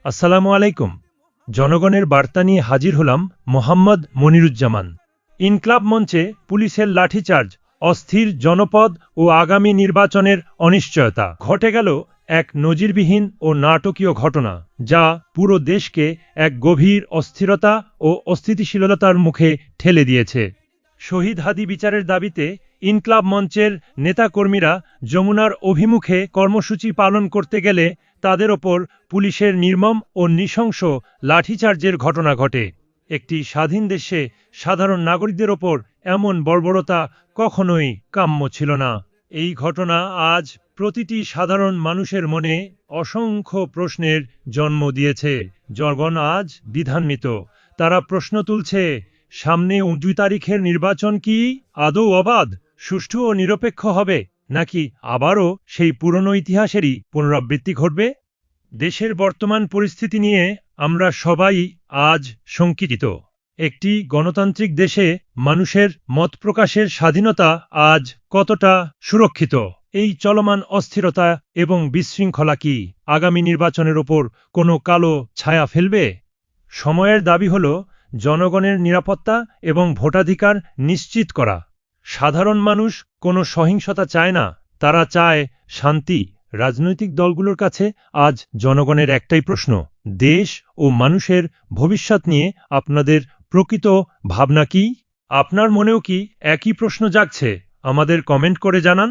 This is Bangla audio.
আসসালামু আলাইকুম। জনগণের বার্তা নিয়ে হাজির হলাম মোহাম্মদ মনিরুজ্জামান। ইনক্লাব মঞ্চে পুলিশের লাঠিচার্জ, অস্থির জনপদ ও আগামী নির্বাচনের অনিশ্চয়তা। ঘটে গেল এক নজিরবিহীন ও নাটকীয় ঘটনা, যা পুরো দেশকে এক গভীর অস্থিরতা ও অস্থিতিশীলতার মুখে ঠেলে দিয়েছে। শহীদ হাদি বিচারের দাবিতে ইনক্লাব মঞ্চের নেতাকর্মীরা যমুনার অভিমুখে কর্মসূচি পালন করতে গেলে তাদের ওপর পুলিশের নির্মম ও নৃশংস লাঠিচার্জের ঘটনা ঘটে। একটি স্বাধীন দেশে সাধারণ নাগরিকদের ওপর এমন বর্বরতা কখনোই কাম্য ছিল না। এই ঘটনা আজ প্রতিটি সাধারণ মানুষের মনে অসংখ্য প্রশ্নের জন্ম দিয়েছে। জনগণ আজ দ্বিধান্বিত। তারা প্রশ্ন তুলছে, সামনে ২ তারিখের নির্বাচন কি আদৌ অবাধ, সুষ্ঠু ও নিরপেক্ষ হবে, নাকি আবারও সেই পুরনো ইতিহাসেরই পুনরাবৃত্তি ঘটবে? দেশের বর্তমান পরিস্থিতি নিয়ে আমরা সবাই আজ শঙ্কিত। একটি গণতান্ত্রিক দেশে মানুষের মত প্রকাশের স্বাধীনতা আজ কতটা সুরক্ষিত? এই চলমান অস্থিরতা এবং বিশৃঙ্খলা কি আগামী নির্বাচনের ওপর কোনো কালো ছায়া ফেলবে? সময়ের দাবি হল জনগণের নিরাপত্তা এবং ভোটাধিকার নিশ্চিত করা। সাধারণ মানুষ কোনো সহিংসতা চায় না, তারা চায় শান্তি। রাজনৈতিক দলগুলোর কাছে আজ জনগণের একটাই প্রশ্ন, দেশ ও মানুষের ভবিষ্যৎ নিয়ে আপনাদের প্রকৃত ভাবনা কি? আপনার মনেও কি একই প্রশ্ন জাগছে? আমাদের কমেন্ট করে জানান।